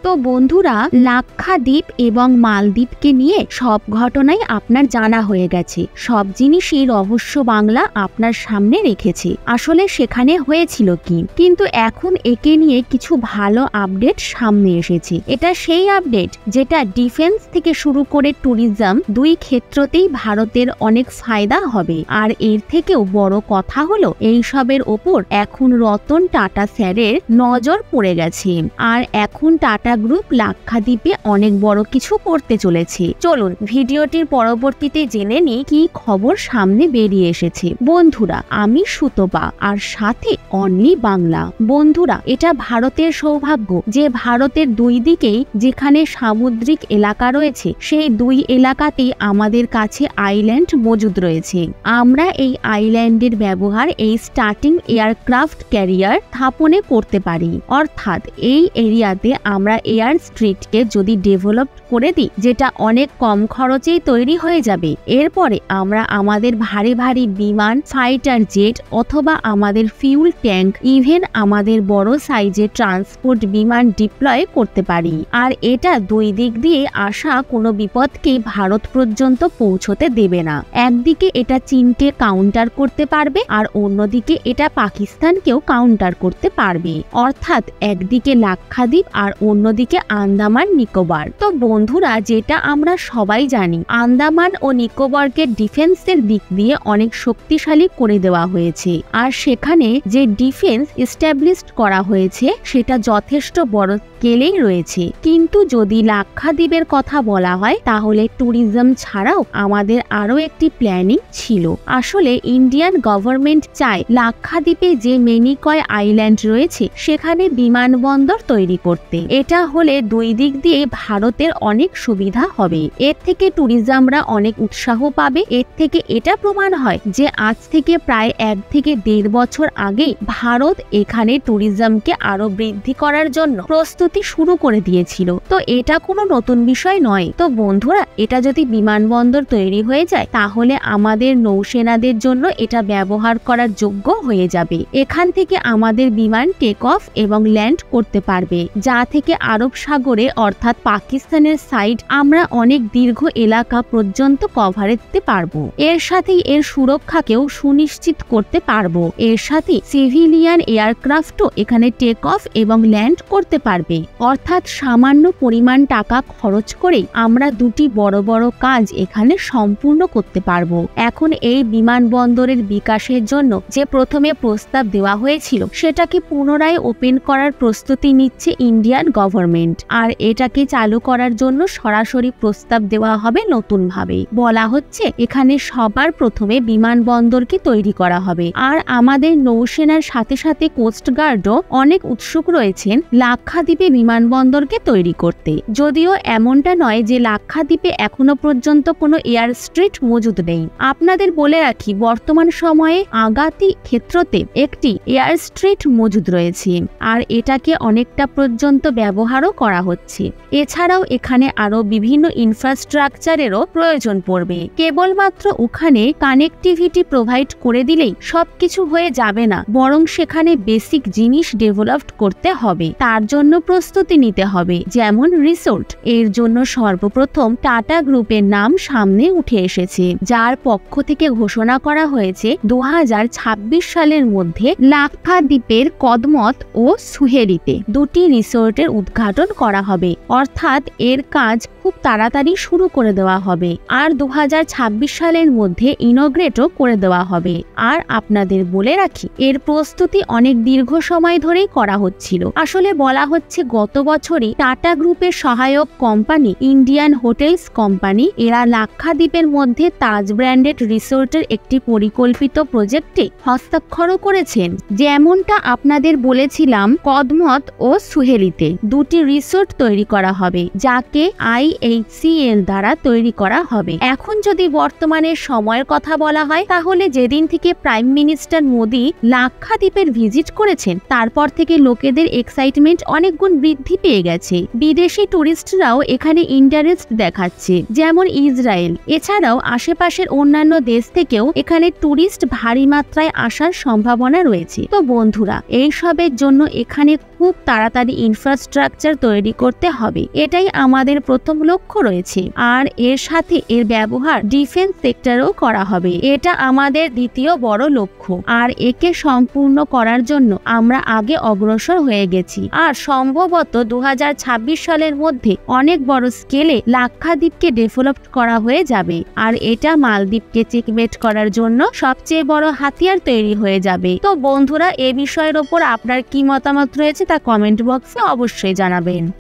তো বন্ধুরা, লাক্ষাদ্বীপ এবং মালদ্বীপকে নিয়ে সব ঘটনাই আপনার জানা হয়ে গেছে। সব জিনিসই রহস্য বাংলা আপনার সামনে রেখেছে আসলে সেখানে হয়েছিল কি। কিন্তু এখন একে নিয়ে কিছু ভালো আপডেট সামনে এসেছে। এটা সেই আপডেট যেটা ডিফেন্স থেকে শুরু করে ট্যুরিজম দুই ক্ষেত্রতেই ভারতের অনেক ফায়দা হবে। আর এর থেকেও বড় কথা হলো এইসবের ওপর এখন রতন টাটা স্যারের নজর পড়ে গেছে। আর এখন টাটা গ্রুপ লাক্ষাদ্বীপে অনেক বড় কিছু করতে চলেছে। চলুন ভিডিওটির পরবর্তীতে জেনে নিই কি খবর সামনে বেরিয়ে এসেছে। বন্ধুরা, আমি সুতপা আর সাথে অনলি বাংলা। বন্ধুরা, এটা ভারতের সৌভাগ্য যে ভারতের দুই দিকেই যেখানে সামুদ্রিক এলাকা রয়েছে সেই দুই এলাকাতেই আমাদের কাছে আইল্যান্ড মজুদ রয়েছে। আমরা এই আইল্যান্ডের ব্যবহার এই স্টার্টিং এয়ারক্রাফট ক্যারিয়ার স্থাপনে করতে পারি। অর্থাৎ এই এরিয়াতে আমরা এয়ার স্ট্রিটকে যদি ডেভেলপ করে দিই, যেটা অনেক কম খরচেই তৈরি হয়ে যাবে, এরপরে আমরা আমাদের ভারী ভারী বিমান, ফাইটার জেট অথবা আমাদের ফিউল ট্যাঙ্ক, ইভেন আমাদের বড় সাইজের ট্রান্সপোর্ট বিমান ডিপ্লয় করতে পারি। আর এটা দুই দিক দিয়ে আসা কোনো বিপদকেই ভারত পর্যন্ত পৌঁছতে দেবে না। একদিকে এটা চীনকে কাউন্টার করতে পারবে আর অন্যদিকে এটা পাকিস্তানকেও কাউন্টার করতে পারবে। অর্থাৎ একদিকে লাক্ষাদ্বীপ আর অন্যদিকে আন্দামান নিকোবর। তো বন্ধুরা, যেটা আমরা সবাই জানি, আন্দামান ও নিকোবরকে ডিফেন্সের দিক দিয়ে অনেক শক্তিশালী করে দেওয়া হয়েছে। আর সেখানে যে ডিফেন্স এস্টাবলিশড করা হয়েছে সেটা যথেষ্ট বড় স্কেলেই রয়েছে। কিন্তু যদি লাক্ষাদ্বীপের কথা বলা হয় তাহলে ট্যুরিজম ছাড়াও আমাদের আরো একটি প্ল্যানিং ছিল। আসলে ইন্ডিয়ান গভর্নমেন্ট চায় লাক্ষাদ্বীপে যে মেনিকয় আইল্যান্ড রয়েছে সেখানে বিমানবন্দর তৈরি করতে। এটা হলে দুই দিক দিয়ে ভারতের অনেক সুবিধা হবে। এর থেকে ট্যুরিজমরা অনেক উৎসাহ পাবে। এর থেকে এটা প্রমাণ হয় যে আজ থেকে প্রায় 1 থেকে 1.5 বছর আগে ভারত এখানে ট্যুরিজমকে আরো বৃদ্ধি করার জন্য প্রস্তুতি শুরু করে দিয়েছিল। তো এটা কোনো নতুন বিষয় নয়। তো বন্ধুরা, এটা যদি বিমানবন্দর তৈরি হয়ে যায় তাহলে আমাদের নৌসেনাদের জন্য এটা ব্যবহার করার যোগ্য হয়ে যাবে। এখান থেকে আমাদের বিমান টেক অফ এবং ল্যান্ড করতে পারবে, যা থেকে আরব সাগরে অর্থাৎ পাকিস্তানের সাইড আমরা অনেক দীর্ঘ এলাকা পর্যন্ত কভার করতে পারবো। এর সাথেই এর সুরক্ষাকেও সুনিশ্চিত করতে পারবো। এর সাথে সিভিলিয়ান এয়ারক্রাফটও এখানে টেক অফ এবং ল্যান্ড করতে পারবে। অর্থাৎ সামান্য পরিমাণ টাকা খরচ করেই আমরা দুটি বড় বড় কাজ এখানে সম্পূর্ণ করতে পারবো। এখন এই বিমানবন্দরের বিকাশের জন্য যে প্রথমে প্রস্তাব দেওয়া হয়েছিল সেটাকে পুনরায় ওপেন করার প্রস্তুতি নিচ্ছে ইন্ডিয়ান গভর্নমেন্ট। আর এটাকে চালু করার জন্য সরাসরি প্রস্তাব দেওয়া হবে নতুনভাবে। বলা হচ্ছে এখানে সবার প্রথমে বিমানবন্দরকে তৈরি করা হবে। আর আমাদের নৌসেনার সাথে সাথে কোস্টগার্ডও অনেক উৎসুক রয়েছেন লাক্ষাদ্বীপে বিমানবন্দরকে তৈরি করতে। যদিও এমনটা নয় যে লাক্ষাদ্বীপে এখনো পর্যন্ত কোনো এয়ার স্ট্রিট মজুদ নেই। আপনাদের বলে রাখি, বর্তমান সময়ে আগাতি ক্ষেত্রতে একটি এয়ার স্ট্রিট মজুদ রয়েছে আর এটাকে অনেকটা পর্যন্ত ব্যবহারও করা হচ্ছে। এছাড়াও এখানে আরো বিভিন্ন ইনফ্রাস্ট্রাকচারেরও প্রয়োজন পড়বে। কেবলমাত্র ওখানে কানেক্টিভিটি প্রোভাইড করে দিলেই সবকিছু হয়ে যাবে না, বরং সেখানে বেসিক জিনিস ডেভেলপ করতে হবে। তার জন্য প্রস্তুতি নিতে হবে, যেমন রিসোর্ট। এর জন্য সর্বপ্রথম টাটা গ্রুপের নাম সামনে উঠে এসেছে, যার পক্ষ থেকে ঘোষণা করা হয়েছে 2026 সালের মধ্যে লাক্ষাদ্বীপের কদমত ও সুহেলিতে দুটি রিসোর্টের উদ্ঘাটন করা হবে। অর্থাৎ এর কাজ খুব তাড়াতাড়ি শুরু করে দেওয়া হবে আর 2026 সালের মধ্যে ইনোগ্রেটও করে দেওয়া হবে। আর আপনাদের বলে রাখি, এর প্রস্তুতি অনেক দীর্ঘ সময় ধরেই করা হচ্ছিল। আসলে বলা হচ্ছে গত বছরই টাটা গ্রুপের সহায়ক কোম্পানি ইন্ডিয়ান হোটেলস কোম্পানি এরা লাক্ষাদ্বীপের মধ্যে তাজ ব্র্যান্ডেড রিসোর্টের একটি পরিকল্পিত প্রজেক্টে হস্তাক্ষরও করেছেন। যেমনটা আপনাদের বলেছিলাম, কদমত ও সুহেলিতে দুটি রিসোর্ট তৈরি করা হবে, যাকে IHCL দ্বারা তৈরি করা হবে। এখন যদি বর্তমানে সময়ের কথা বলা হয় তাহলে যেদিন থেকে প্রাইম মিনিস্টার মোদি লাক্ষাদ্বীপের ভিজিট করেছেন তারপর থেকে লোকেদের এক্সাইটমেন্ট অনেক গুণ বৃদ্ধি পেয়ে গেছে। বিদেশি টুরিস্টরাও এখানে ইন্টারেস্ট দেখাচ্ছে, যেমন ইসরায়েল। এছাড়াও আশেপাশের অন্যান্য দেশ থেকেও এখানে টুরিস্ট ভারী মাত্রায় আসার সম্ভাবনা রয়েছে। তো বন্ধুরা, এই সবের জন্য এখানে খুব তাড়াতাড়ি ইনফ্রাস্ট্রাকচার তৈরি করতে হবে। এটাই আমাদের প্রথম লক্ষ্য রয়েছে। আর এর সাথে এর ব্যবহার ডিফেন্স সেক্টরেও করা হবে। এটা আমাদের দ্বিতীয় বড় লক্ষ্য। আর একে সম্পূর্ণ করার জন্য আমরা আগে অগ্রসর হয়ে গেছি। আর সম্ভবত 2026 সালের মধ্যে অনেক বড় স্কেলে লাক্ষাদ্বীপকে ডেভেলপ করা হয়ে যাবে। আর এটা মালদ্বীপকে চেকমেট করার জন্য সবচেয়ে বড় হাতিয়ার তৈরি হয়ে যাবে। তো বন্ধুরা, এ বিষয়ের ওপর আপনার কি মতামত রয়েছে তা কমেন্ট বক্সে অবশ্যই জানাবেন।